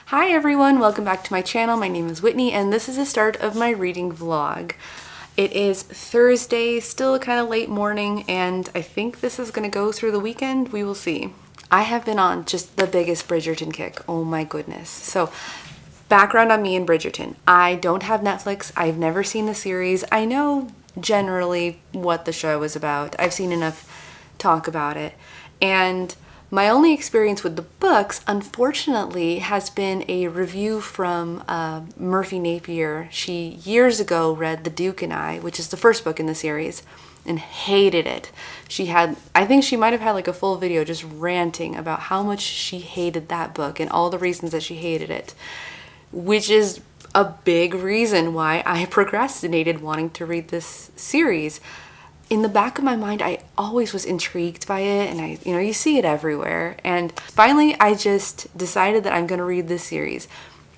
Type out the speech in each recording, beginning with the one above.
Hi everyone, welcome back to my channel. My name is Whitney and this is the start of my reading vlog. It is Thursday, still kind of late morning, and I think this is going to go through the weekend. We will see. I have been on just the biggest Bridgerton kick. Oh my goodness. So background on me and Bridgerton. I don't have Netflix. I've never seen the series. I know generally what the show is about. I've seen enough talk about it. And my only experience with the books, unfortunately, has been a review from Murphy Napier. She years ago read The Duke and I, which is the first book in the series, and hated it. I think she might have had like a full video just ranting about how much she hated that book and all the reasons that she hated it, which is a big reason why I procrastinated wanting to read this series. In the back of my mind, I always was intrigued by it, and you see it everywhere. And finally, I just decided that I'm going to read this series,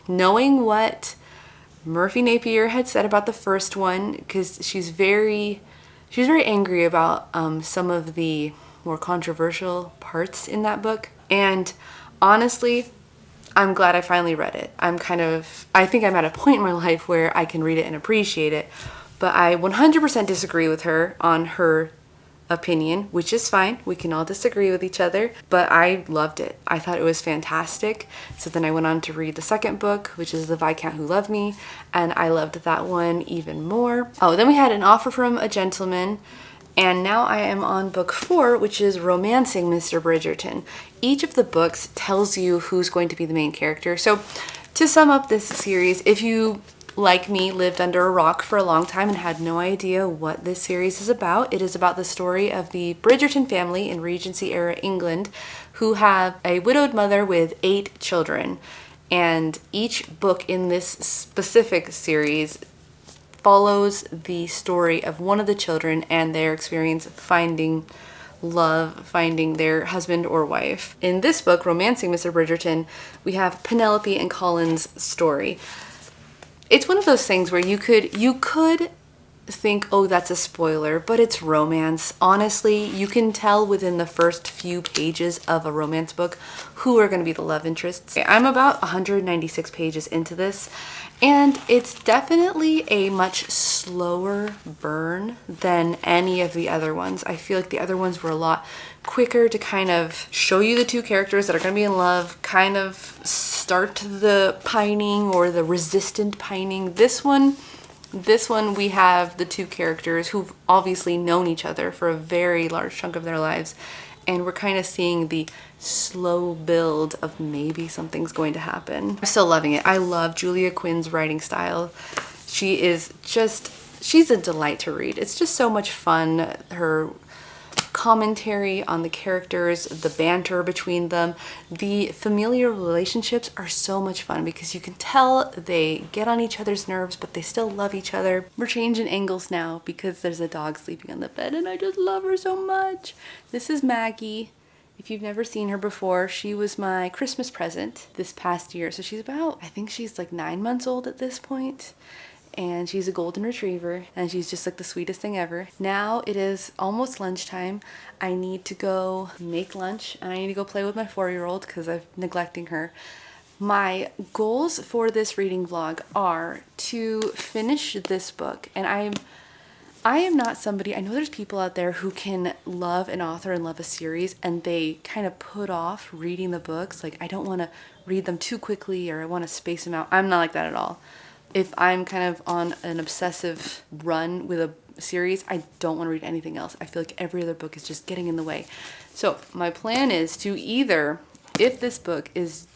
knowing what Murphy Napier had said about the first one, because she's very angry about some of the more controversial parts in that book. And honestly, I'm glad I finally read it. I think I'm at a point in my life where I can read it and appreciate it. But I 100% disagree with her on her opinion, which is fine. We can all disagree with each other, but I loved it. I thought it was fantastic. So then I went on to read the second book, which is The Viscount Who Loved Me, and I loved that one even more. Oh, then we had An Offer from a Gentleman, and now I am on book 4, which is Romancing Mr. Bridgerton. Each of the books tells you who's going to be the main character. So to sum up this series, if you, like me, lived under a rock for a long time and had no idea what this series is about, it is about the story of the Bridgerton family in Regency era England, who have a widowed mother with 8 children. And each book in this specific series follows the story of one of the children and their experience finding love, finding their husband or wife. In this book, Romancing Mr. Bridgerton, we have Penelope and Colin's story. It's one of those things where you could think, oh, that's a spoiler, but it's romance. Honestly, you can tell within the first few pages of a romance book who are going to be the love interests. I'm about 196 pages into this, and it's definitely a much slower burn than any of the other ones. I feel like the other ones were a lot quicker to kind of show you the two characters that are going to be in love, kind of start the pining or the resistant pining. This one we have the two characters who've obviously known each other for a very large chunk of their lives, and we're kind of seeing the slow build of maybe something's going to happen. I'm still loving it. I love Julia Quinn's writing style. She's a delight to read. It's just so much fun. Her commentary on the characters, the banter between them, the familiar relationships are so much fun because you can tell they get on each other's nerves, but they still love each other. We're changing angles now because there's a dog sleeping on the bed and I just love her so much. This is Maggie. If you've never seen her before, she was my Christmas present this past year. So I think she's like 9 months old at this point. And she's a golden retriever, and she's just like the sweetest thing ever. Now it is almost lunchtime. I need to go make lunch, and I need to go play with my 4-year-old because I'm neglecting her. My goals for this reading vlog are to finish this book, and I am not somebody, I know there's people out there who can love an author and love a series and they kind of put off reading the books. Like, I don't want to read them too quickly or I want to space them out. I'm not like that at all. If I'm kind of on an obsessive run with a series, I don't want to read anything else. I feel like every other book is just getting in the way. So my plan is to either, if this book is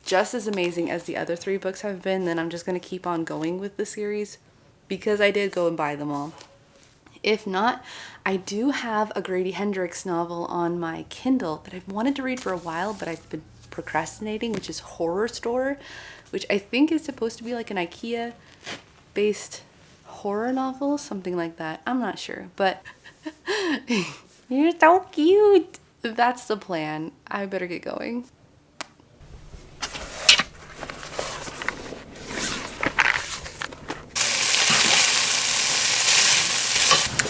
just as amazing as the other 3 books have been, then I'm just going to keep on going with the series because I did go and buy them all. If not, I do have a Grady Hendrix novel on my Kindle that I've wanted to read for a while, but I've been procrastinating, which is Horror Store, which I think is supposed to be like an IKEA-based horror novel, something like that. I'm not sure, but you're so cute. That's the plan. I better get going.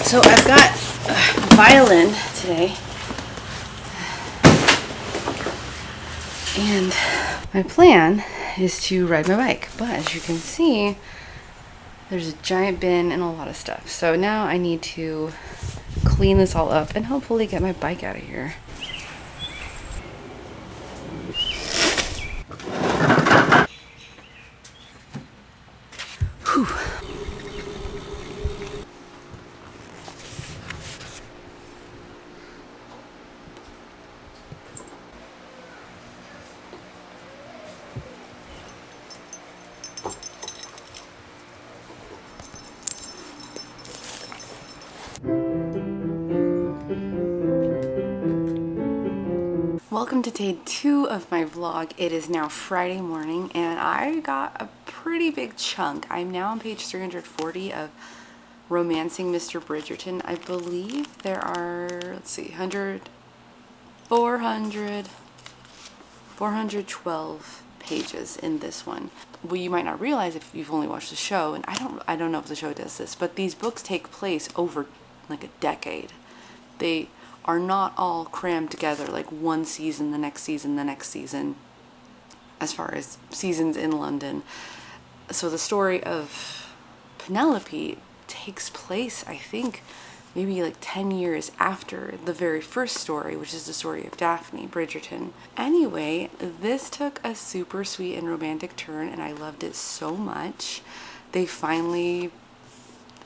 So I've got a violin today, and My plan is to ride my bike, but as you can see, there's a giant bin and a lot of stuff. So now I need to clean this all up and hopefully get my bike out of here. Whew. Welcome to day 2 of my vlog. It is now Friday morning and I got a pretty big chunk. I'm now on page 340 of Romancing Mr. Bridgerton. I believe there are, let's see, 412 pages in this one. Well, you might not realize if you've only watched the show, and I don't know if the show does this, but these books take place over like a decade. They are not all crammed together like one season, the next season, the next season, as far as seasons in London. So the story of Penelope takes place, I think, maybe like 10 years after the very first story, which is the story of Daphne Bridgerton. Anyway, this took a super sweet and romantic turn and I loved it so much. They finally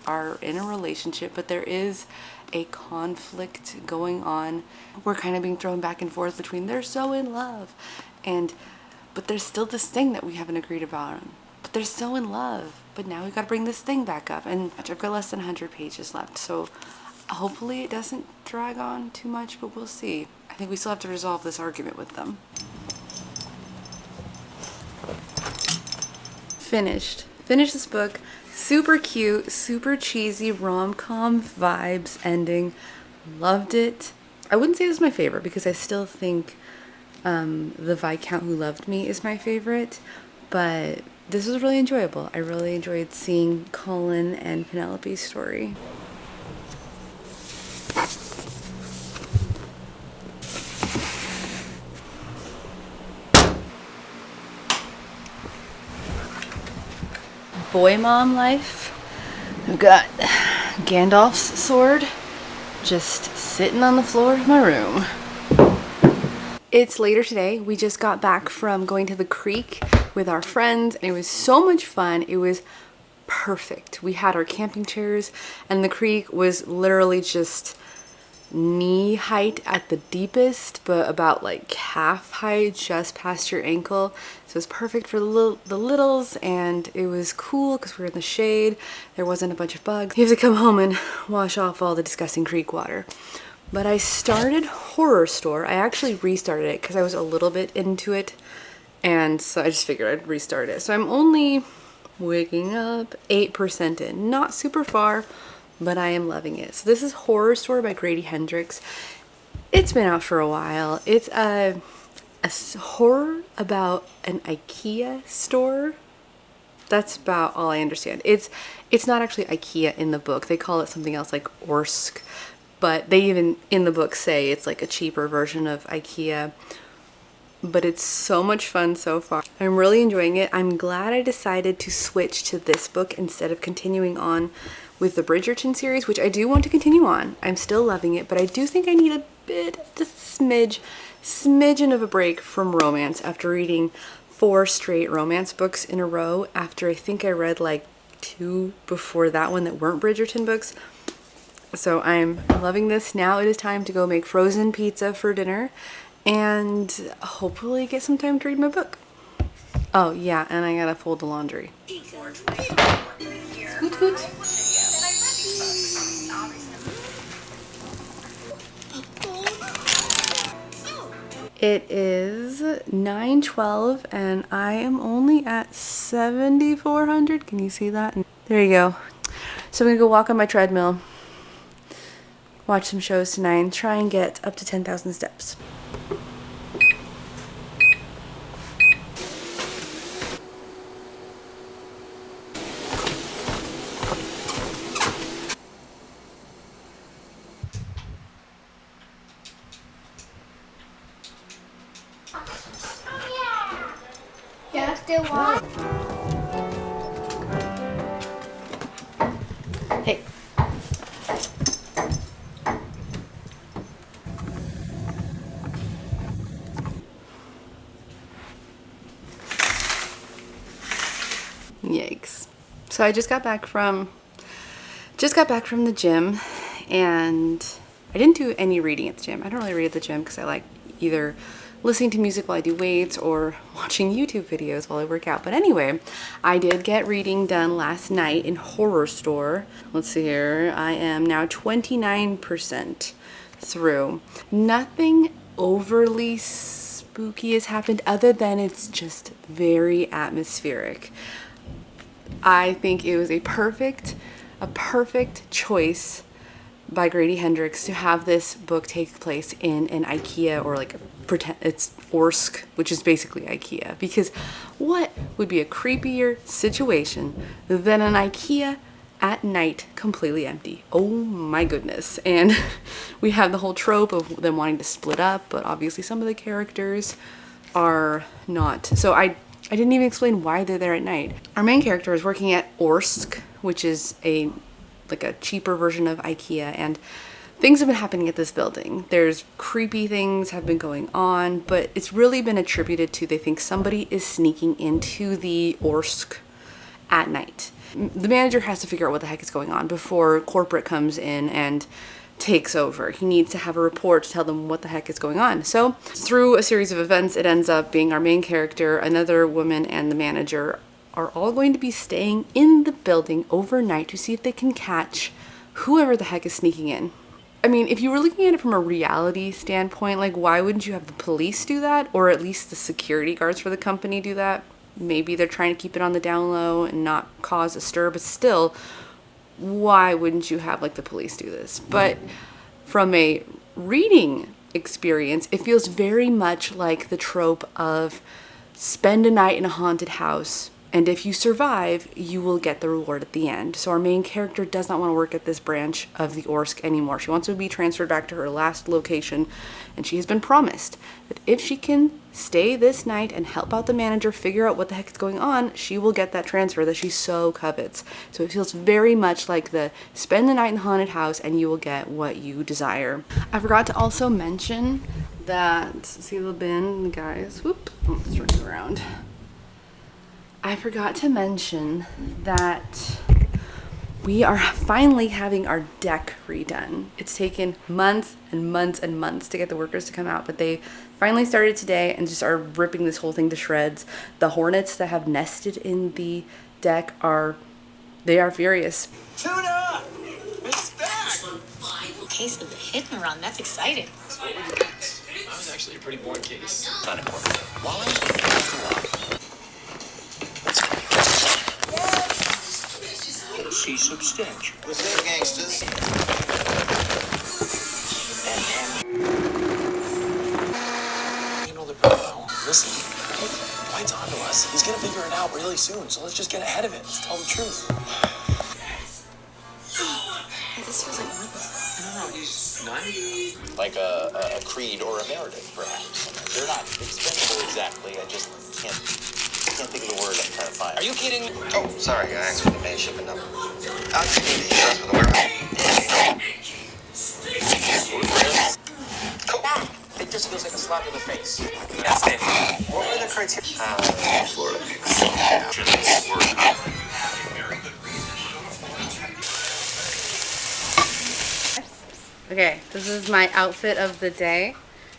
are in a relationship, but there is a conflict going on. We're kind of being thrown back and forth between they're so in love but there's still this thing that we haven't agreed about, but they're so in love, but now we've got to bring this thing back up. And I've got less than 100 pages left, so hopefully it doesn't drag on too much, but we'll see. I think we still have to resolve this argument with them. Finished this book. Super cute, super cheesy rom-com vibes ending. Loved it. I wouldn't say this is my favorite because I still think The Viscount Who Loved Me is my favorite, but this was really enjoyable. I really enjoyed seeing Colin and Penelope's story. Boy mom life. We've got Gandalf's sword just sitting on the floor of my room. It's later today. We just got back from going to the creek with our friends. It was so much fun. It was perfect. We had our camping chairs and the creek was literally just knee height at the deepest, but about like calf height just past your ankle. So it was perfect for the littles, and it was cool because we were in the shade. There wasn't a bunch of bugs. You have to come home and wash off all the disgusting creek water. But I started Horrorstore. I actually restarted it because I was a little bit into it, and so I just figured I'd restart it. So I'm only waking up 8% in, not super far, but I am loving it. So this is Horrorstore by Grady Hendrix. It's been out for a while. It's a horror about an IKEA store. That's about all I understand. It's not actually IKEA in the book. They call it something else like Orsk, but they even in the book say it's like a cheaper version of IKEA. But it's so much fun so far. I'm really enjoying it. I'm glad I decided to switch to this book instead of continuing on with the Bridgerton series, which I do want to continue on. I'm still loving it, but I do think I need a bit, just smidgen of a break from romance after reading 4 straight romance books in a row, after I think I read like 2 before that one that weren't Bridgerton books. So I'm loving this. Now it is time to go make frozen pizza for dinner and hopefully get some time to read my book. Oh yeah, and I gotta fold the laundry. Scoot, scoot. It is 9:12 and I am only at 7,400. Can you see that? There you go. So I'm gonna go walk on my treadmill, watch some shows tonight, and try and get up to 10,000 steps. Still what? Hey. Yikes. So I just got back from the gym, and I didn't do any reading at the gym. I don't really read at the gym because I like either listening to music while I do weights or watching YouTube videos while I work out. But anyway, I did get reading done last night in Horrorstore. Let's see here. I am now 29% through. Nothing overly spooky has happened other than it's just very atmospheric. I think it was a perfect choice by Grady Hendrix to have this book take place in an IKEA, or like pretend it's Orsk, which is basically IKEA, because what would be a creepier situation than an IKEA at night completely empty? Oh my goodness. And we have the whole trope of them wanting to split up, but obviously some of the characters are not. So I didn't even explain why they're there at night. Our main character is working at Orsk, which is a cheaper version of IKEA, and things have been happening at this building. There's creepy things have been going on, but it's really been attributed to, they think somebody is sneaking into the Orsk at night. The manager has to figure out what the heck is going on before corporate comes in and takes over. He needs to have a report to tell them what the heck is going on. So through a series of events, it ends up being our main character, another woman, and the manager are all going to be staying in the building overnight to see if they can catch whoever the heck is sneaking in. I mean, if you were looking at it from a reality standpoint, like, why wouldn't you have the police do that? Or at least the security guards for the company do that? Maybe they're trying to keep it on the down low and not cause a stir, but still, why wouldn't you have like the police do this? But from a reading experience, it feels very much like the trope of spend a night in a haunted house, and if you survive, you will get the reward at the end. So our main character does not want to work at this branch of the Orsk anymore. She wants to be transferred back to her last location, and she has been promised that if she can stay this night and help out the manager figure out what the heck is going on, she will get that transfer that she so covets. So it feels very much like the spend the night in the haunted house and you will get what you desire. I forgot to also mention that, see the bin, guys? Whoop, let's turn it around. I forgot to mention that we are finally having our deck redone. It's taken months and months and months to get the workers to come out, but they finally started today and just are ripping this whole thing to shreds. The hornets that have nested in the deck are furious. Tuna! It's back! Case of the hit and run. That's exciting. That was actually a pretty boring case. Not important. Wally? See substantial. What's up, gangsters? You know the problem. Listen, Dwight's onto us. He's gonna figure it out really soon, so let's just get ahead of it. Let's tell the truth. Hey, this feels like nothing. I don't know, he's none? Like a creed or a narrative, perhaps. They're not expendable exactly. I just can't think of the word I'm trying to find. Are you kidding? Oh, sorry, guys, for the main shipping number. I'll give you the address for the warehouse. Cool. It just feels like a slap in the face. That's it. What were the criteria? Florida Okay, this is my outfit of the day.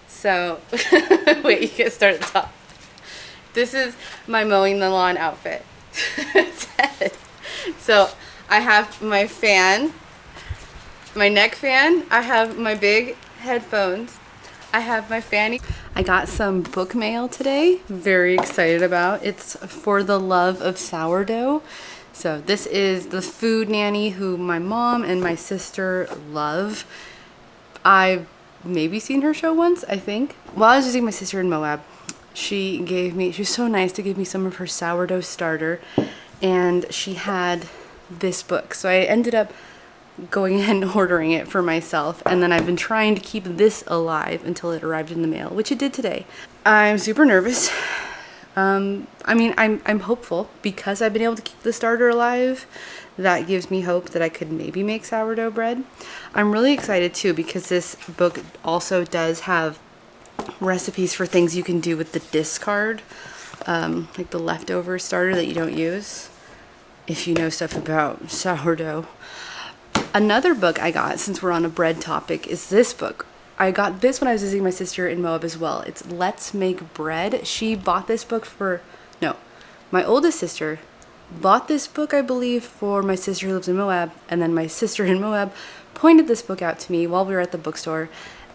So, wait, you can start at the top. This is my mowing the lawn outfit. So, I have my fan, my neck fan, I have my big headphones, I have my fanny. I got some book mail today, very excited about. It's For the Love of Sourdough. So this is The Food Nanny, who my mom and my sister love. I've maybe seen her show once, I think. While I was visiting my sister in Moab, she was so nice to give me some of her sourdough starter, and she had this book. So I ended up going ahead and ordering it for myself, and then I've been trying to keep this alive until it arrived in the mail, which it did today. I'm super nervous. I mean, I'm hopeful because I've been able to keep the starter alive. That gives me hope that I could maybe make sourdough bread. I'm really excited too because this book also does have recipes for things you can do with the discard, like the leftover starter that you don't use, if you know stuff about sourdough. Another book I got, since we're on a bread topic, is this book. I got this when I was visiting my sister in Moab as well. It's Let's Make Bread. She bought this book my oldest sister bought this book, I believe, for my sister who lives in Moab, and then my sister in Moab pointed this book out to me while we were at the bookstore,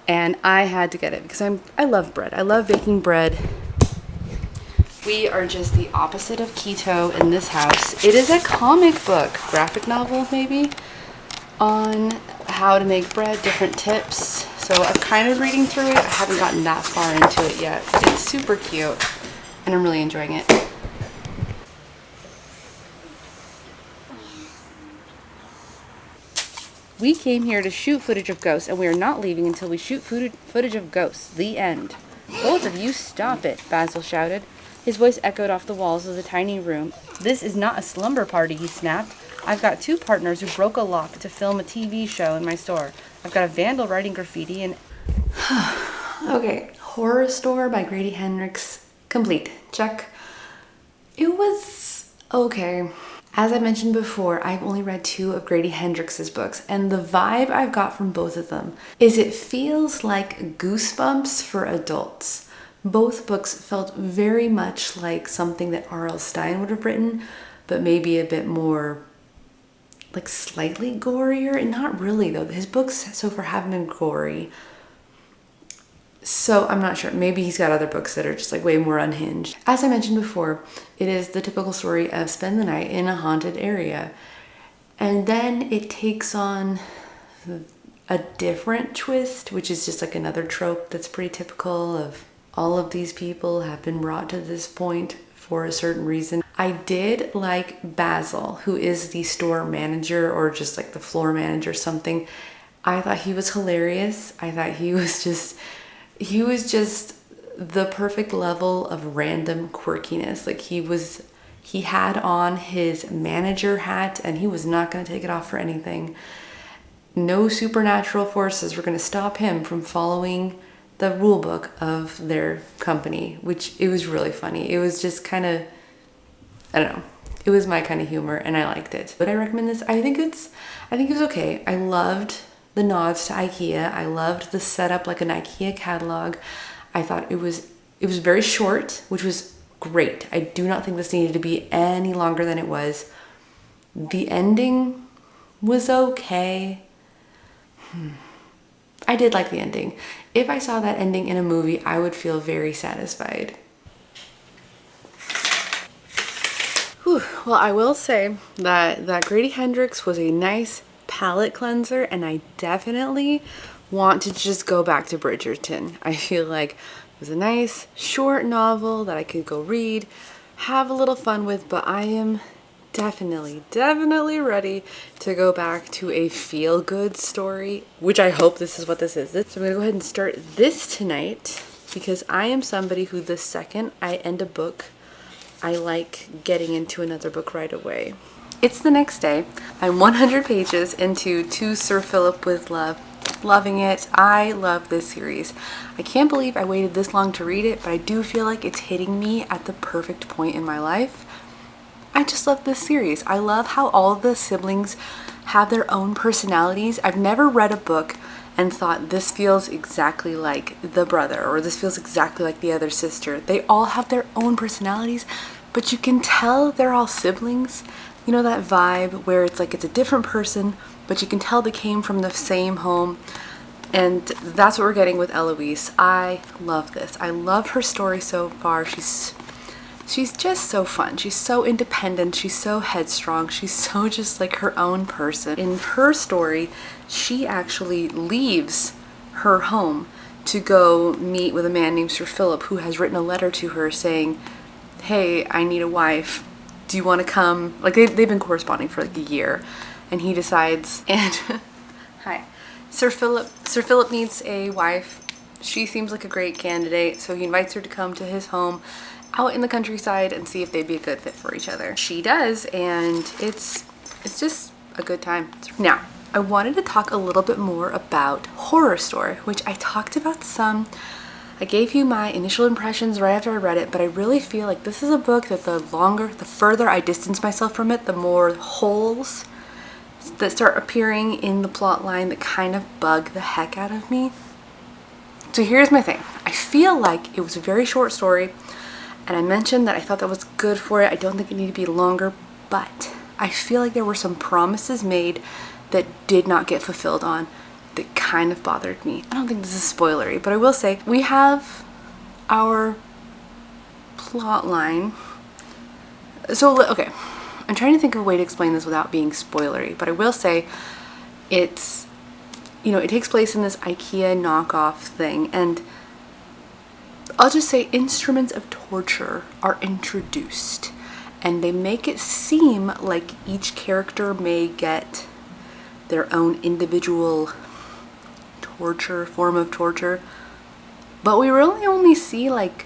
and I had to get it because I love bread. I love baking bread. We are just the opposite of keto in this house. It is a comic book, graphic novel maybe, on how to make bread, different tips. So I'm kind of reading through it. I haven't gotten that far into it yet. It's super cute and I'm really enjoying it. We came here to shoot footage of ghosts, and we are not leaving until we shoot footage of ghosts. The end. Both of you stop it, Basil shouted. His voice echoed off the walls of the tiny room. This is not a slumber party, he snapped. I've got 2 partners who broke a lock to film a TV show in my store. I've got a vandal writing graffiti and... Okay, Horror Store by Grady Hendrix. Complete. Check. It was okay. As I mentioned before, I've only read 2 of Grady Hendrix's books, and the vibe I've got from both of them is it feels like Goosebumps for adults. Both books felt very much like something that R.L. Stine would have written, but maybe a bit more, like slightly gorier. And not really though. His books so far haven't been gory. So I'm not sure. Maybe he's got other books that are just like way more unhinged. As I mentioned before, it is the typical story of spend the night in a haunted area. And then it takes on a different twist, which is just like another trope that's pretty typical of all of these people have been brought to this point for a certain reason. I did like Basil, who is the store manager or just like the floor manager or something. I thought he was hilarious. I thought he was just the perfect level of random quirkiness. Like he had on his manager hat and he was not going to take it off for anything. No supernatural forces were going to stop him from following the rule book of their company, which it was really funny. It was just kind of, I don't know. It was my kind of humor and I liked it. Would I recommend this? I think it was okay. I loved the nods to IKEA. I loved the setup like an IKEA catalog. I thought it was very short, which was great. I do not think this needed to be any longer than it was. The ending was okay. I did like the ending. If I saw that ending in a movie, I would feel very satisfied. Whew. Well, I will say that Grady Hendrix was a nice palate cleanser, and I definitely want to just go back to Bridgerton. I feel like it was a nice short novel that I could go read, have a little fun with, but I am definitely ready to go back to a feel-good story, which I hope this is what this is. So I'm gonna go ahead and start this tonight because I am somebody who the second I end a book, I like getting into another book right away. It's the next day. I'm 100 pages into To Sir Philip with Love. Loving it. I love this series. I can't believe I waited this long to read it, but I do feel like it's hitting me at the perfect point in my life. I just love this series. I love how all of the siblings have their own personalities. I've never read a book and thought this feels exactly like the brother or this feels exactly like the other sister. They all have their own personalities, but you can tell they're all siblings. You know that vibe where it's like it's a different person, but you can tell they came from the same home. And that's what we're getting with Eloise. I love this. I love her story so far. She's just so fun. She's so independent. She's so headstrong. She's so just like her own person. In her story, she actually leaves her home to go meet with a man named Sir Philip, who has written a letter to her saying, hey, I need a wife. Do you want to come? Like they've been corresponding for like a year, and he decides, and hi, Sir Philip needs a wife. She seems like a great candidate, so he invites her to come to his home out in the countryside and see if they'd be a good fit for each other. She does, and it's just a good time. Now, I wanted to talk a little bit more about Horrorstore, which I talked about some. I gave you my initial impressions right after I read it, but I really feel like this is a book that the further I distance myself from it, the more holes that start appearing in the plot line that kind of bug the heck out of me. So here's my thing. I feel like it was a very short story, and I mentioned that I thought that was good for it. I don't think it needed to be longer, but I feel like there were some promises made that did not get fulfilled on that kind of bothered me. I don't think this is spoilery, but I will say we have our plot line. So, okay, I'm trying to think of a way to explain this without being spoilery, but I will say it's, you know, it takes place in this IKEA knockoff thing, and I'll just say instruments of torture are introduced, and they make it seem like each character may get their own individual form of torture, but we really only see like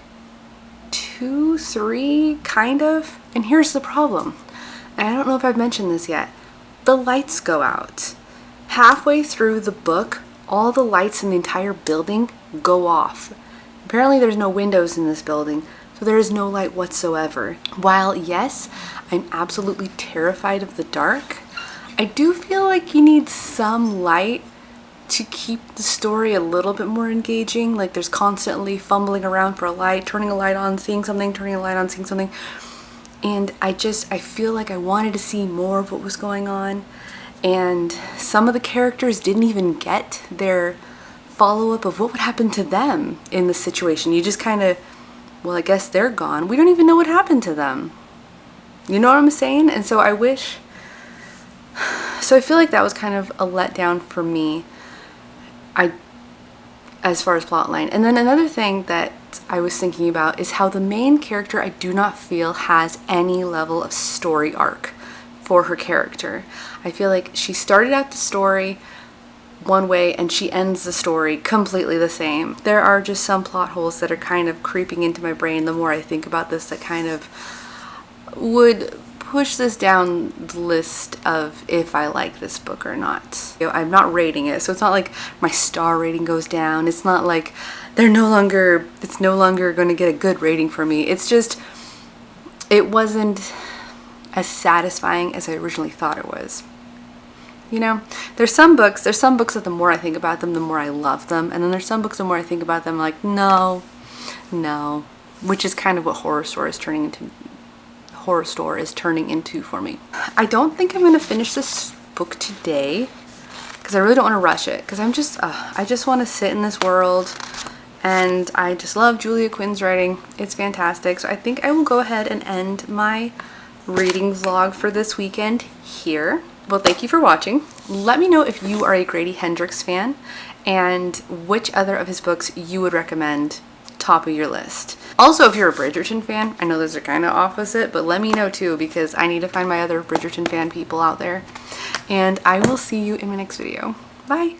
2, 3 kind of. And here's the problem, and I don't know if I've mentioned this yet. The lights go out halfway through the book. All the lights in the entire building go off. Apparently there's no windows in this building, so there is no light whatsoever. While yes, I'm absolutely terrified of the dark, I do feel like you need some light to keep the story a little bit more engaging. Like there's constantly fumbling around for a light, turning a light on, seeing something, turning a light on, seeing something. And I feel like I wanted to see more of what was going on. And some of the characters didn't even get their follow-up of what would happen to them in the situation. You just kind of, well, I guess they're gone. We don't even know what happened to them. You know what I'm saying? And so I feel like that was kind of a letdown for me, as far as plotline. And then another thing that I was thinking about is how the main character I do not feel has any level of story arc for her character. I feel like she started out the story one way and she ends the story completely the same. There are just some plot holes that are kind of creeping into my brain the more I think about this, that kind of would push this down the list of if I like this book or not. You know, I'm not rating it, so it's not like my star rating goes down. It's not like it's no longer going to get a good rating for me. It's just, it wasn't as satisfying as I originally thought it was. You know, there's some books that the more I think about them, the more I love them. And then there's some books the more I think about them, like, no, which is kind of what Horrorstore is turning into for me. I don't think I'm going to finish this book today because I really don't want to rush it, because I just want to sit in this world, and I just love Julia Quinn's writing. It's fantastic. So I think I will go ahead and end my reading vlog for this weekend here. Well, thank you for watching. Let me know if you are a Grady Hendrix fan and which other of his books you would recommend top of your list. Also, if you're a Bridgerton fan, I know those are kind of opposite, but let me know too, because I need to find my other Bridgerton fan people out there. And I will see you in my next video. Bye!